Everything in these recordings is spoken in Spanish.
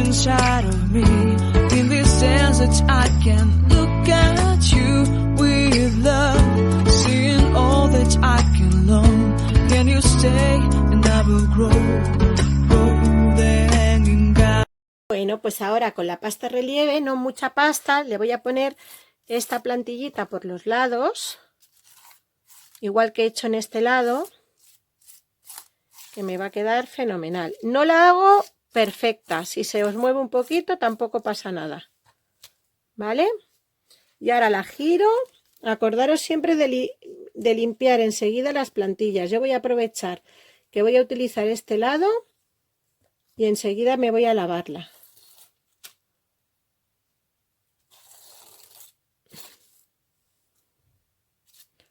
inside of me. In this sense that I can look at you with love, seeing all that I can learn. Can you stay and I will grow the hanging guy. Bueno, pues ahora con la pasta relieve, no mucha pasta, le voy a poner esta plantillita por los lados, igual que he hecho en este lado, que me va a quedar fenomenal. No la hago perfecta, si se os mueve un poquito tampoco pasa nada, ¿vale? Y ahora la giro. Acordaros siempre de limpiar enseguida las plantillas. Yo voy a aprovechar que voy a utilizar este lado y enseguida me voy a lavarla.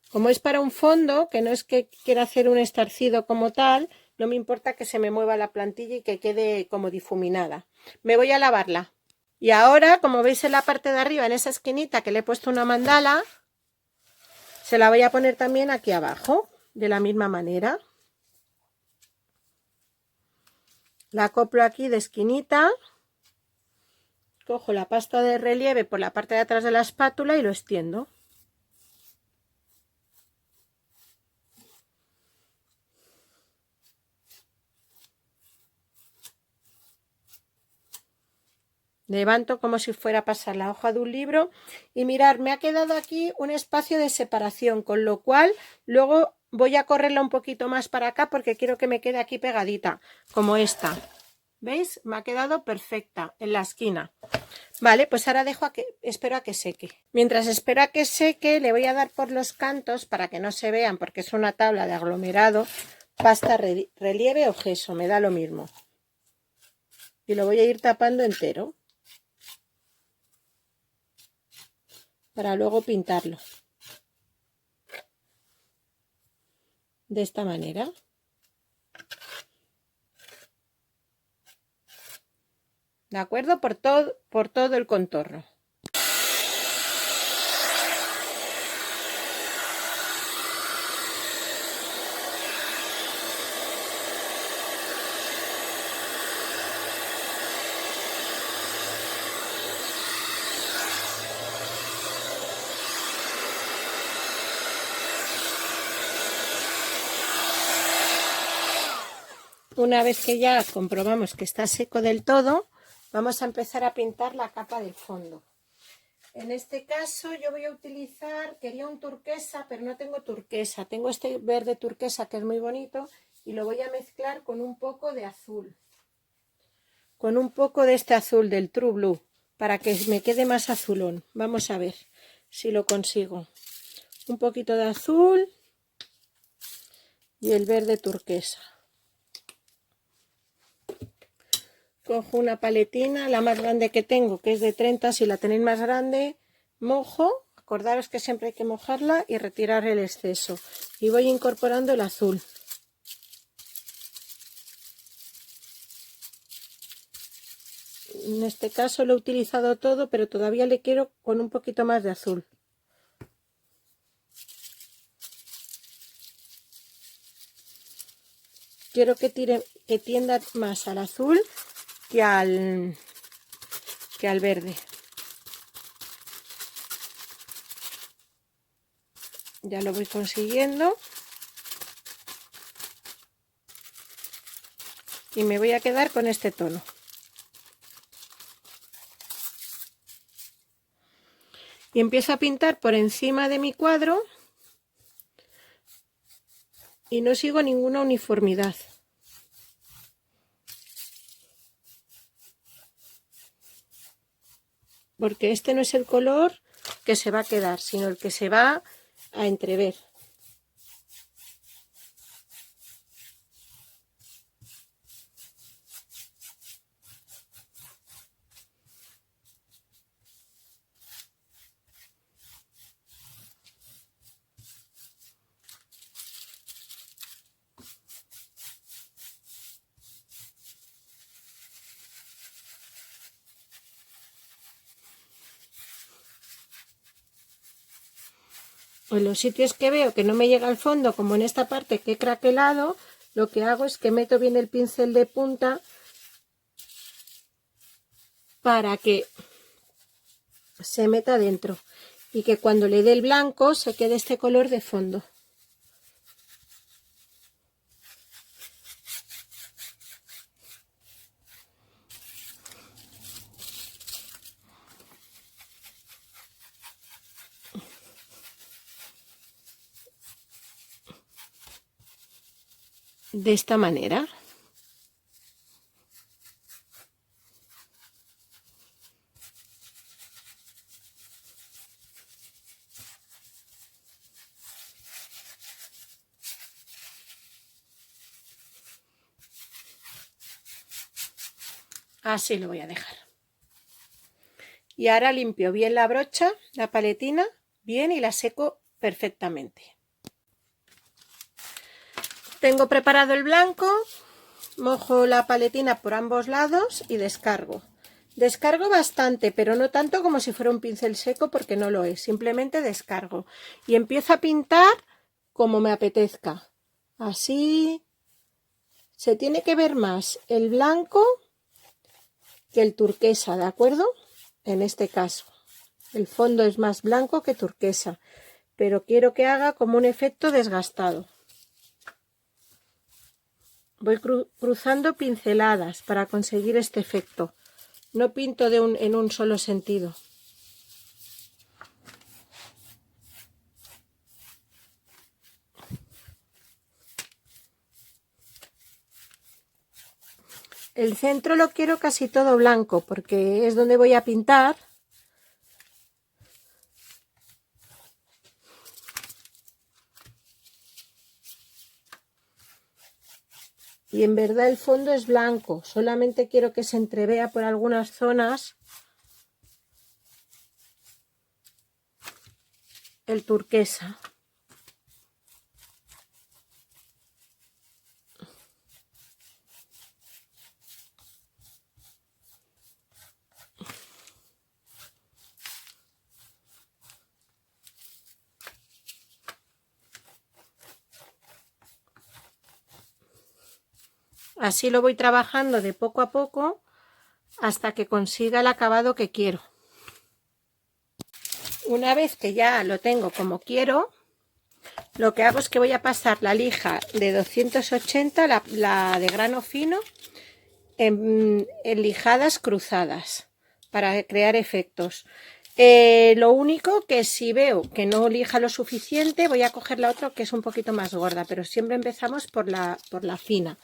Como es para un fondo, que no es que quiera hacer un estarcido como tal, no me importa que se me mueva la plantilla y que quede como difuminada. Me voy a lavarla. Y ahora, como veis en la parte de arriba, en esa esquinita que le he puesto una mandala, se la voy a poner también aquí abajo, de la misma manera. La acoplo aquí de esquinita. Cojo la pasta de relieve por la parte de atrás de la espátula y lo extiendo. Levanto como si fuera a pasar la hoja de un libro y mirad, me ha quedado aquí un espacio de separación, con lo cual luego voy a correrla un poquito más para acá porque quiero que me quede aquí pegadita, como esta. ¿Veis? Me ha quedado perfecta en la esquina. Vale, pues ahora espero a que seque. Mientras espero a que seque, le voy a dar por los cantos para que no se vean, porque es una tabla de aglomerado, pasta relieve o gesso, me da lo mismo. Y lo voy a ir tapando entero, para luego pintarlo de esta manera. ¿De acuerdo? Por todo el contorno. Una vez que ya comprobamos que está seco del todo, vamos a empezar a pintar la capa del fondo. En este caso yo voy a utilizar, quería un turquesa, pero no tengo turquesa. Tengo este verde turquesa que es muy bonito y lo voy a mezclar con un poco de azul. Con un poco de este azul del True Blue, para que me quede más azulón. Vamos a ver si lo consigo. Un poquito de azul y el verde turquesa. Cojo una paletina, la más grande que tengo, que es de 30, si la tenéis más grande, mojo, acordaros que siempre hay que mojarla y retirar el exceso. Y voy incorporando el azul. En este caso lo he utilizado todo, pero todavía le quiero con un poquito más de azul. Quiero que tienda más al azul que al verde. Ya lo voy consiguiendo. Y me voy a quedar con este tono. Y empiezo a pintar por encima de mi cuadro. Y no sigo ninguna uniformidad. Porque este no es el color que se va a quedar, sino el que se va a entrever. En los sitios que veo que no me llega al fondo, como en esta parte que he craquelado, lo que hago es que meto bien el pincel de punta para que se meta dentro y que cuando le dé el blanco se quede este color de fondo. De esta manera. Así lo voy a dejar. Y ahora limpio bien la brocha, la paletina, bien, y la seco perfectamente. Tengo preparado el blanco, mojo la paletina por ambos lados y descargo. Descargo bastante, pero no tanto como si fuera un pincel seco, porque no lo es. Simplemente descargo. Y empiezo a pintar como me apetezca. Así se tiene que ver más el blanco que el turquesa, ¿de acuerdo? En este caso. El fondo es más blanco que turquesa, pero quiero que haga como un efecto desgastado. Voy cruzando pinceladas para conseguir este efecto. No pinto en un solo sentido. El centro lo quiero casi todo blanco porque es donde voy a pintar. Y en verdad el fondo es blanco, solamente quiero que se entrevea por algunas zonas el turquesa. Así lo voy trabajando de poco a poco hasta que consiga el acabado que quiero. Una vez que ya lo tengo como quiero, lo que hago es que voy a pasar la lija de 280, la de grano fino, en lijadas cruzadas para crear efectos. Lo único que si veo que no lija lo suficiente, voy a coger la otra que es un poquito más gorda, pero siempre empezamos por la fina.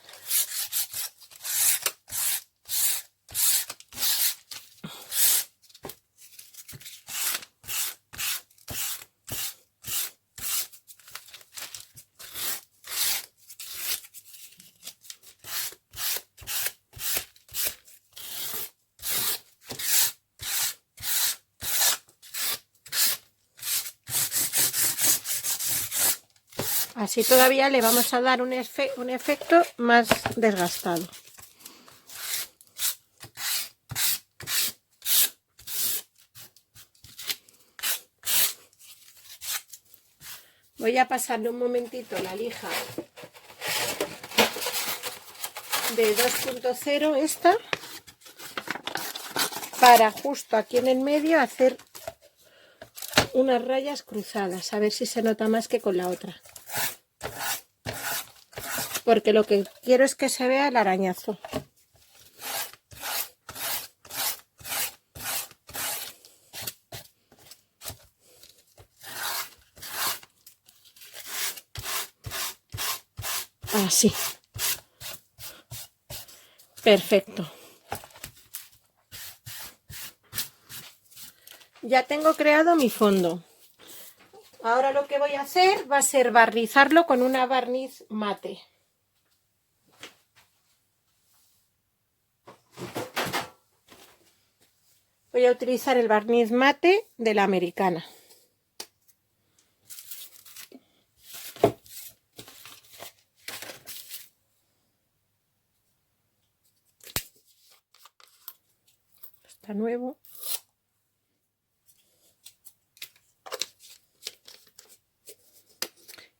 Así todavía le vamos a dar un efecto más desgastado. Voy a pasarle un momentito la lija de 2.0 esta, para justo aquí en el medio hacer unas rayas cruzadas, a ver si se nota más que con la otra. Porque lo que quiero es que se vea el arañazo. Así. Perfecto. Ya tengo creado mi fondo. Ahora lo que voy a hacer va a ser barnizarlo con una barniz mate. Voy a utilizar el barniz mate de la Americana. Está nuevo.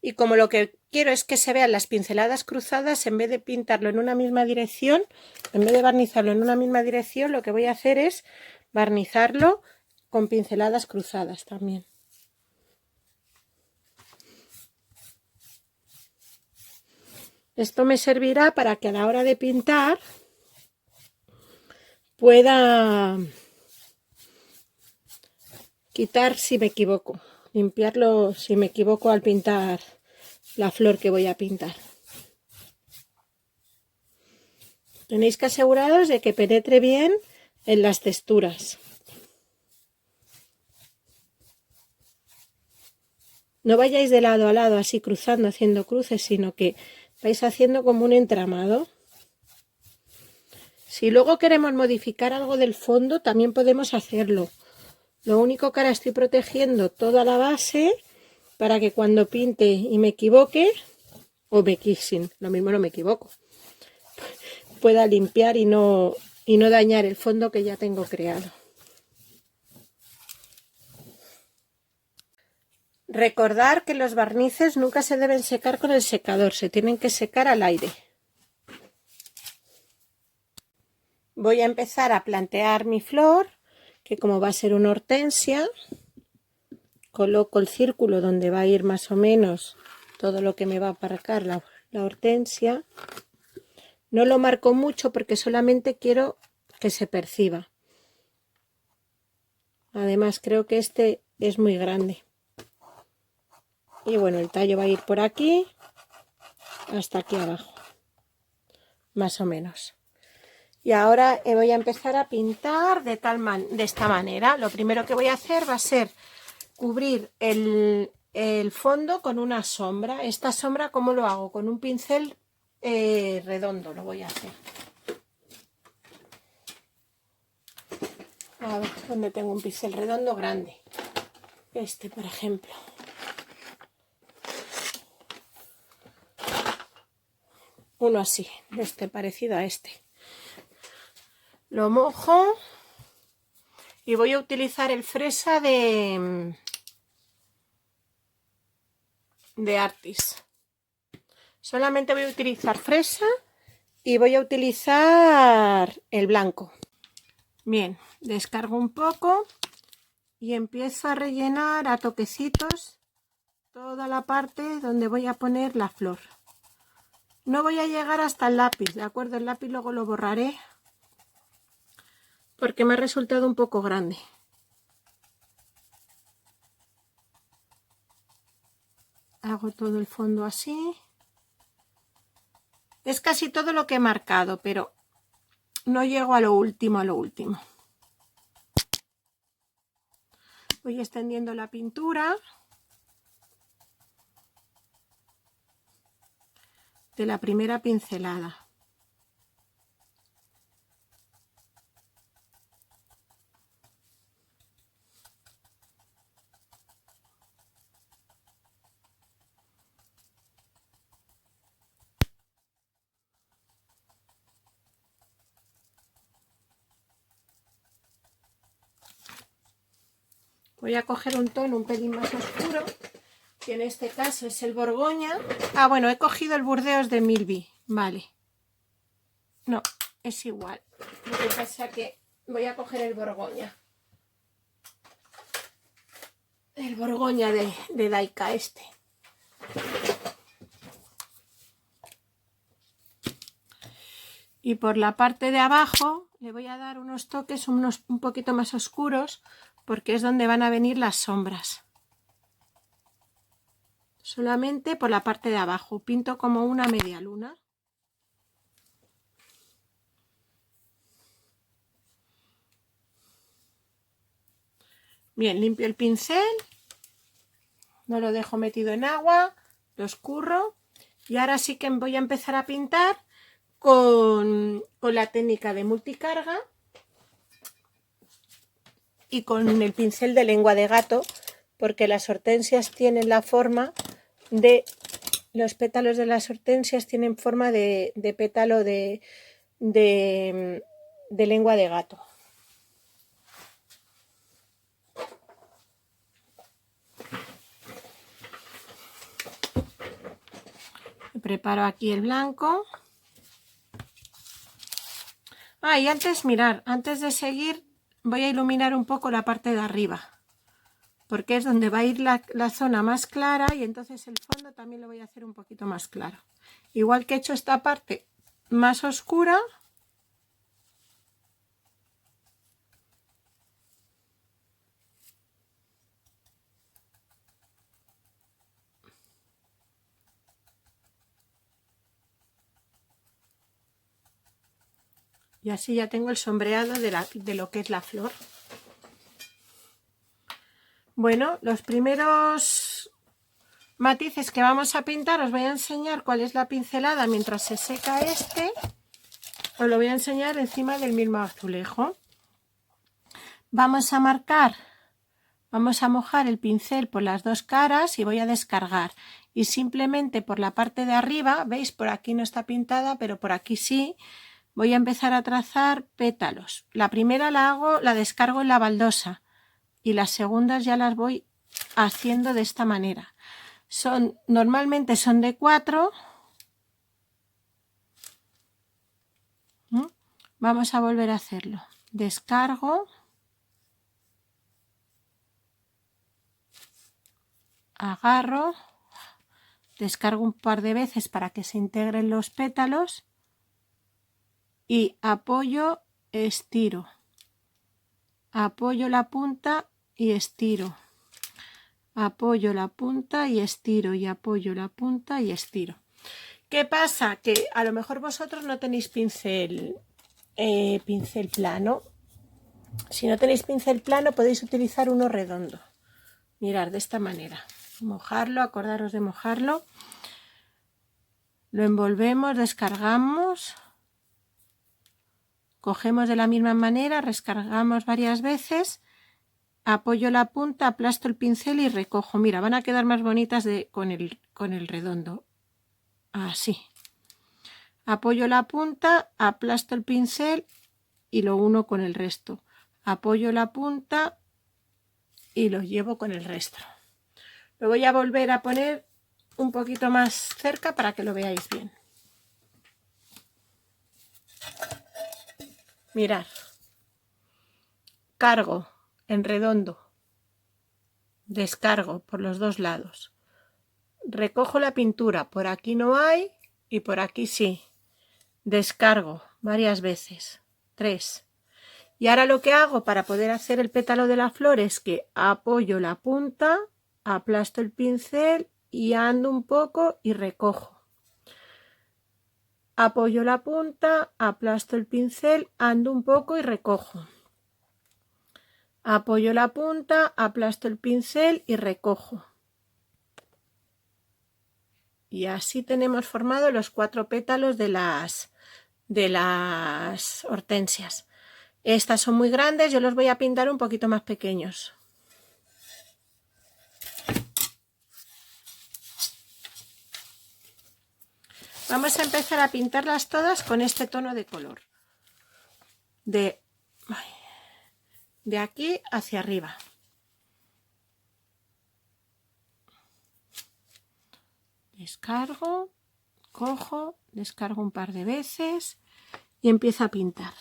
Y como lo que quiero es que se vean las pinceladas cruzadas, en vez de pintarlo en una misma dirección, en vez de barnizarlo en una misma dirección, lo que voy a hacer es barnizarlo con pinceladas cruzadas también. Esto me servirá para que a la hora de pintar pueda quitar si me equivoco, limpiarlo si me equivoco al pintar la flor que voy a pintar. Tenéis que aseguraros de que penetre bien en las texturas. No vayáis de lado a lado así cruzando, haciendo cruces, sino que vais haciendo como un entramado. Si luego queremos modificar algo del fondo, también podemos hacerlo. Lo único que ahora estoy protegiendo toda la base para que cuando pinte y me equivoque, o me quisen, lo mismo no me equivoco, pueda limpiar y no dañar el fondo que ya tengo creado. Recordar que los barnices nunca se deben secar con el secador, se tienen que secar al aire. Voy a empezar a plantear mi flor, que como va a ser una hortensia, coloco el círculo donde va a ir más o menos todo lo que me va a aparcar la hortensia. No lo marco mucho porque solamente quiero que se perciba. Además creo que este es muy grande. Y bueno, el tallo va a ir por aquí hasta aquí abajo, más o menos. Y ahora voy a empezar a pintar de esta manera. Lo primero que voy a hacer va a ser cubrir el fondo con una sombra. Esta sombra, ¿cómo lo hago? Con un pincel redondo lo voy a hacer. A ver, ¿dónde tengo un pincel redondo grande? Este, por ejemplo. Uno así, parecido a este. Lo mojo y voy a utilizar el fresa de Artis. Solamente voy a utilizar fresa y voy a utilizar el blanco. Bien, descargo un poco y empiezo a rellenar a toquecitos toda la parte donde voy a poner la flor. No voy a llegar hasta el lápiz, ¿de acuerdo? El lápiz luego lo borraré porque me ha resultado un poco grande. Hago todo el fondo así. Es casi todo lo que he marcado, pero no llego a lo último, Voy extendiendo la pintura de la primera pincelada. Voy a coger un tono un pelín más oscuro, que en este caso es el Borgoña. Ah, bueno, he cogido el Burdeos de Milby, vale. No, es igual. Lo que pasa es que voy a coger el Borgoña. El Borgoña de Daika este. Y por la parte de abajo le voy a dar unos toques un poquito más oscuros, porque es donde van a venir las sombras. Solamente por la parte de abajo. Pinto como una media luna. Bien, limpio el pincel. No lo dejo metido en agua. Lo escurro. Y ahora sí que voy a empezar a pintar con la técnica de multicarga. Y con el pincel de lengua de gato, porque las hortensias tienen la forma de... Los pétalos de las hortensias tienen forma de pétalo de lengua de gato. preparo aquí el blanco. Ah, y antes, mirar, antes de seguir voy a iluminar un poco la parte de arriba, porque es donde va a ir la zona más clara, y entonces el fondo también lo voy a hacer un poquito más claro. Igual que he hecho esta parte más oscura, y así ya tengo el sombreado de lo que es la flor. Bueno, los primeros matices que vamos a pintar os voy a enseñar cuál es la pincelada mientras se seca este. Os lo voy a enseñar encima del mismo azulejo. Vamos a marcar, vamos a mojar el pincel por las dos caras y voy a descargar. Y simplemente por la parte de arriba, veis, por aquí no está pintada, pero por aquí sí, voy a empezar a trazar pétalos. La primera la descargo en la baldosa y las segundas ya las voy haciendo de esta manera. Normalmente son de 4. Vamos a volver a hacerlo. Descargo, agarro, descargo un par de veces para que se integren los pétalos y apoyo, estiro, apoyo la punta y estiro, apoyo la punta y estiro, y apoyo la punta y estiro. ¿Qué pasa? Que a lo mejor vosotros no tenéis pincel plano. Si no tenéis pincel plano podéis utilizar uno redondo. Mirad, de esta manera. Mojarlo, acordaros de mojarlo. Lo envolvemos, descargamos. Cogemos de la misma manera, descargamos varias veces. Apoyo la punta, aplasto el pincel y recojo. Mira, van a quedar más bonitas con el redondo. Así. Apoyo la punta, aplasto el pincel y lo uno con el resto. Apoyo la punta y lo llevo con el resto. Lo voy a volver a poner un poquito más cerca para que lo veáis bien. Mirad. Cargo en redondo. Descargo por los dos lados. Recojo la pintura. Por aquí no hay y por aquí sí. Descargo varias veces. 3. Y ahora lo que hago para poder hacer el pétalo de la flor es que apoyo la punta, aplasto el pincel y ando un poco y recojo. Apoyo la punta, aplasto el pincel, ando un poco y recojo. Apoyo la punta, aplasto el pincel y recojo. Y así tenemos formado los 4 pétalos de las hortensias. Estas son muy grandes, yo los voy a pintar un poquito más pequeños. Vamos a empezar a pintarlas todas con este tono de color. De aquí hacia arriba. Descargo, cojo, descargo un par de veces y empiezo a pintar.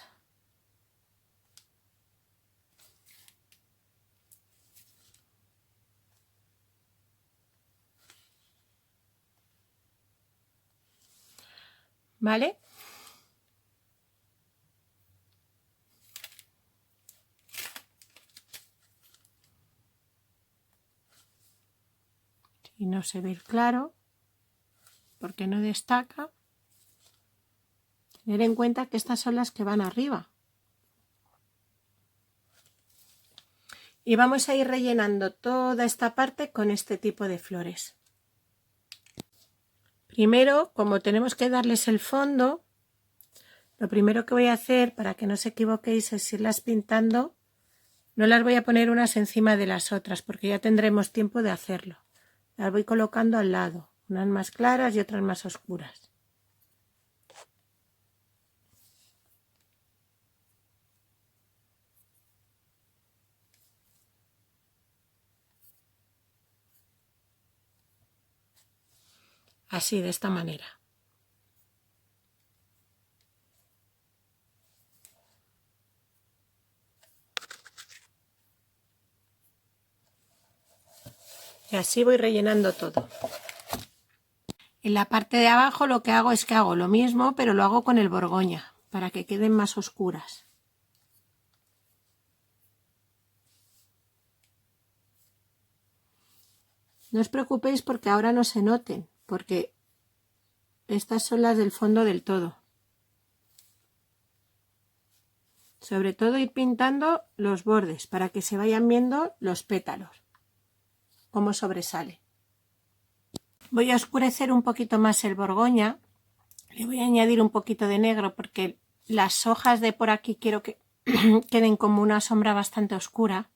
¿Vale? Si no se ve claro, porque no destaca, tener en cuenta que estas son las que van arriba. Y vamos a ir rellenando toda esta parte con este tipo de flores. Primero, como tenemos que darles el fondo, lo primero que voy a hacer, para que no os equivoquéis, es irlas pintando. No las voy a poner unas encima de las otras, porque ya tendremos tiempo de hacerlo. Las voy colocando al lado, unas más claras y otras más oscuras. así, de esta manera. Y así voy rellenando todo. En la parte de abajo lo que hago es que hago lo mismo, pero lo hago con el borgoña, para que queden más oscuras. No os preocupéis porque ahora no se noten, porque estas son las del fondo del todo. Sobre todo ir pintando los bordes para que se vayan viendo los pétalos, cómo sobresale. Voy a oscurecer un poquito más el borgoña. Le voy a añadir un poquito de negro porque las hojas de por aquí quiero que queden como una sombra bastante oscura.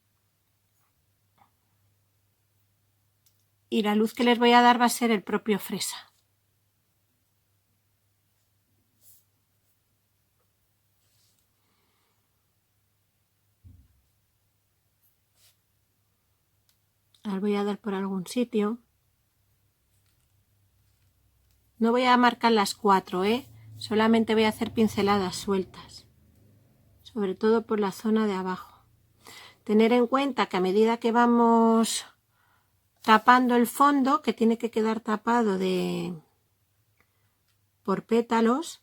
Y la luz que les voy a dar va a ser el propio fresa. Las voy a dar por algún sitio. No voy a marcar las 4, solamente voy a hacer pinceladas sueltas, sobre todo por la zona de abajo. Tener en cuenta que a medida que vamos tapando el fondo, que tiene que quedar tapado por pétalos,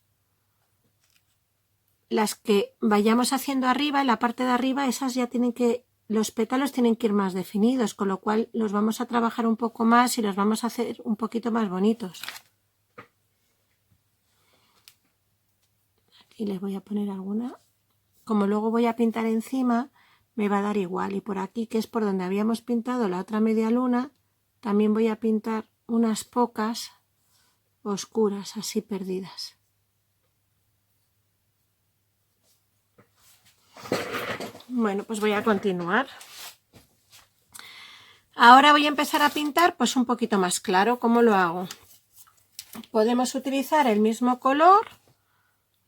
las que vayamos haciendo arriba, en la parte de arriba, esas ya tienen que, los pétalos tienen que ir más definidos, con lo cual los vamos a trabajar un poco más y los vamos a hacer un poquito más bonitos. Aquí les voy a poner alguna. Como luego voy a pintar encima, me va a dar igual. Y por aquí, que es por donde habíamos pintado la otra media luna, también voy a pintar unas pocas oscuras, así perdidas. Bueno, pues voy a continuar. Ahora voy a empezar a pintar pues un poquito más claro. ¿Cómo lo hago? Podemos utilizar el mismo color.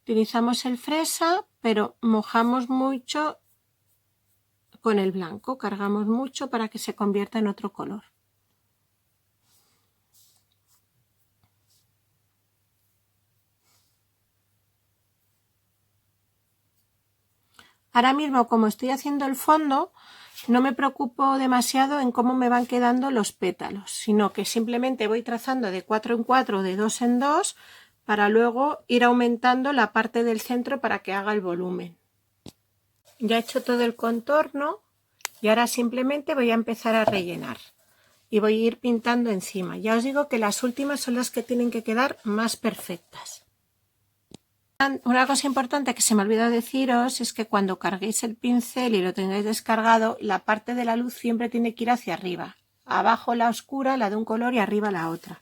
Utilizamos el fresa, pero mojamos mucho con el blanco. Cargamos mucho para que se convierta en otro color. Ahora mismo, como estoy haciendo el fondo, no me preocupo demasiado en cómo me van quedando los pétalos, sino que simplemente voy trazando de 4 en 4, de 2 en 2, para luego ir aumentando la parte del centro para que haga el volumen. Ya he hecho todo el contorno y ahora simplemente voy a empezar a rellenar. Y voy a ir pintando encima. Ya os digo que las últimas son las que tienen que quedar más perfectas. Una cosa importante que se me olvidó deciros es que cuando carguéis el pincel y lo tengáis descargado, la parte de la luz siempre tiene que ir hacia arriba. Abajo la oscura, la de un color, y arriba la otra.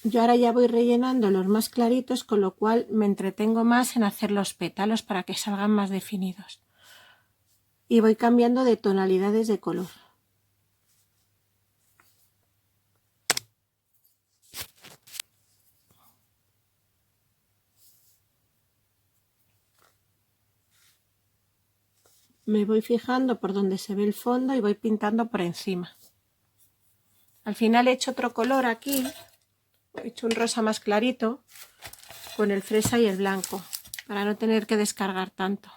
Yo ahora ya voy rellenando los más claritos, con lo cual me entretengo más en hacer los pétalos para que salgan más definidos. Y voy cambiando de tonalidades de color. Me voy fijando por donde se ve el fondo y voy pintando por encima. Al final he hecho otro color aquí, he hecho un rosa más clarito con el fresa y el blanco para no tener que descargar tanto.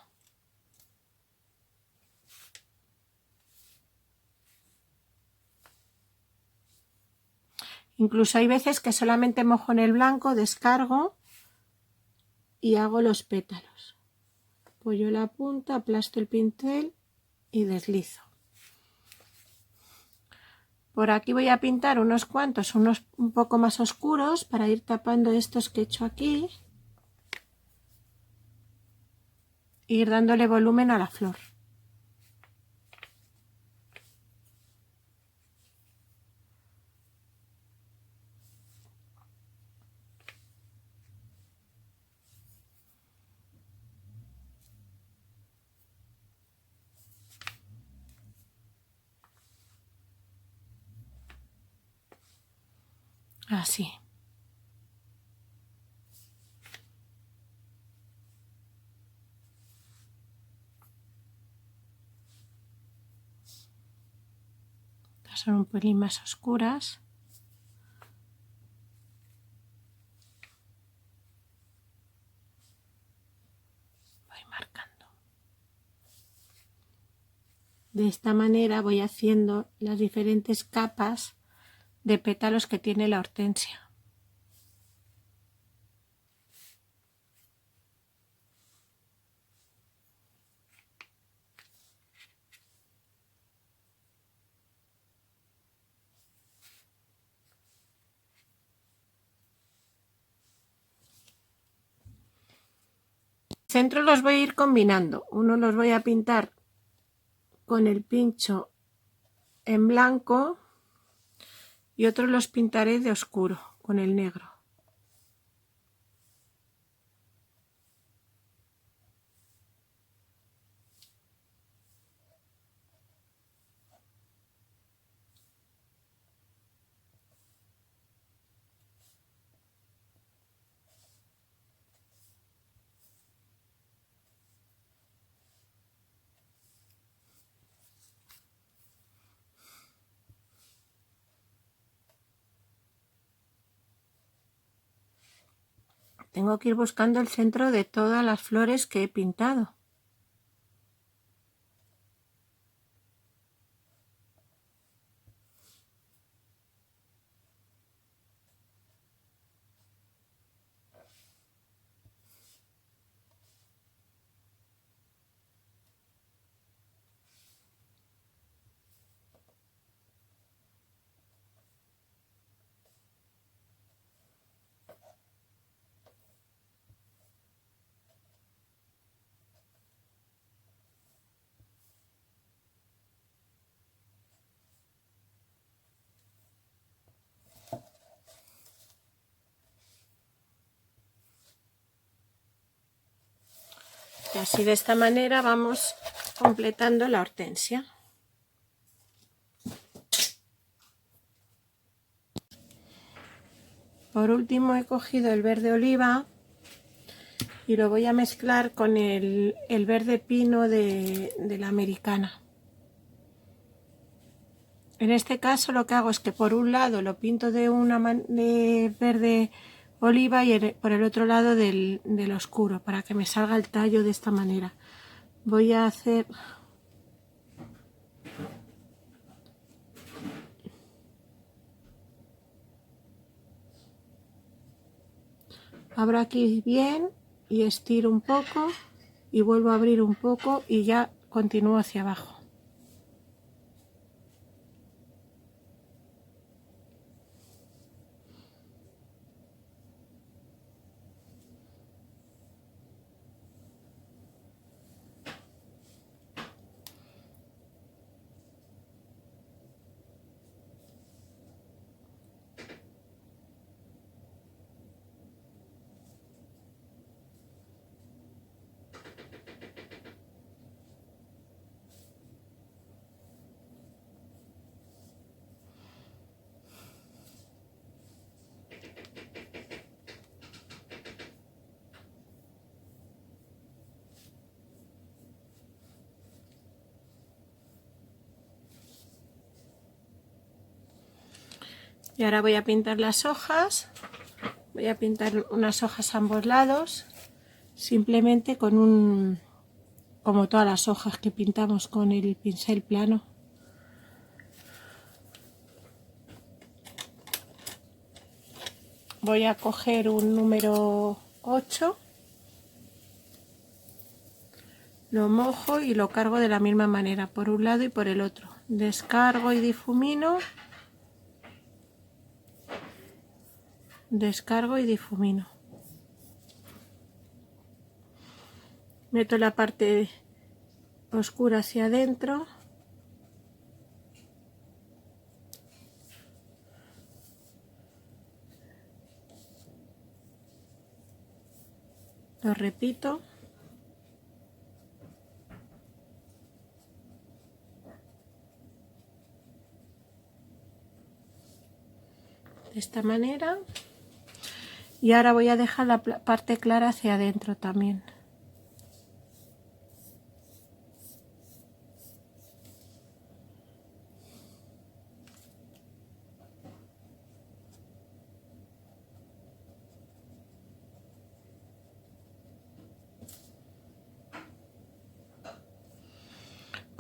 Incluso hay veces que solamente mojo en el blanco, descargo y hago los pétalos. Apoyo la punta, aplasto el pincel y deslizo. Por aquí voy a pintar unos cuantos, unos un poco más oscuros, para ir tapando estos que he hecho aquí. E ir dándole volumen a la flor. Así. Estas son un pelín más oscuras. De esta manera voy haciendo las diferentes capas de pétalos que tiene la hortensia. Centro los voy a ir combinando. Uno los voy a pintar con el pincho en blanco y otros los pintaré de oscuro con el negro. Tengo que ir buscando el centro de todas las flores que he pintado. Y así de esta manera vamos completando la hortensia. Por último he cogido el verde oliva y lo voy a mezclar con el verde pino de la americana. En este caso lo que hago es que por un lado lo pinto de verde oliva y por el otro lado del oscuro, para que me salga el tallo de esta manera. Voy a hacer abro aquí bien y estiro un poco y vuelvo a abrir un poco y ya continúo hacia abajo. Y ahora voy a pintar las hojas. Voy a pintar unas hojas a ambos lados, simplemente con como todas las hojas que pintamos con el pincel plano. Voy a coger un número 8, lo mojo y lo cargo de la misma manera, por un lado y por el otro. Descargo y difumino. Descargo y difumino. Meto la parte oscura hacia adentro. Lo repito. De esta manera. Y ahora voy a dejar la parte clara hacia adentro también.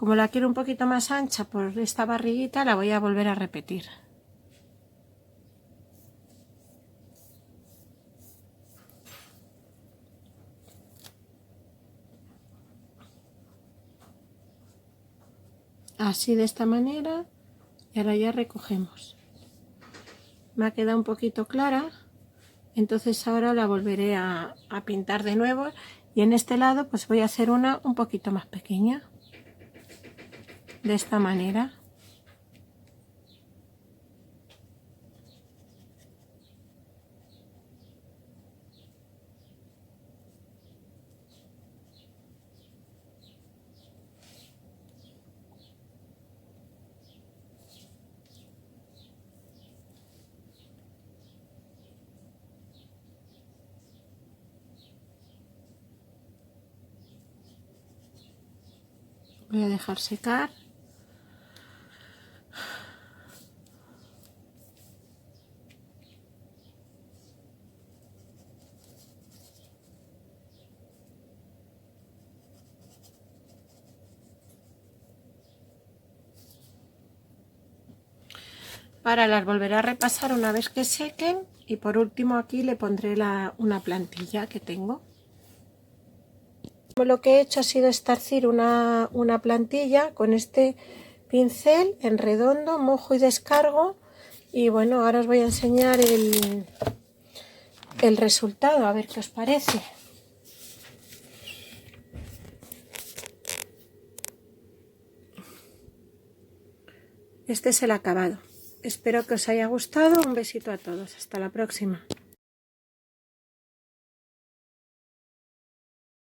como la quiero un poquito más ancha por esta barriguita, la voy a volver a repetir. Así, de esta manera, y ahora ya recogemos. Me ha quedado un poquito clara, entonces ahora la volveré a pintar de nuevo, y en este lado pues voy a hacer una un poquito más pequeña, de esta manera. Voy a dejar secar. Para las volveré a repasar una vez que sequen, y por último aquí le pondré una plantilla que tengo. Lo que he hecho ha sido estarcir una plantilla con este pincel en redondo, mojo y descargo, y bueno, ahora os voy a enseñar el resultado, a ver qué os parece. Este es el acabado. Espero que os haya gustado. Un besito a todos. Hasta la próxima.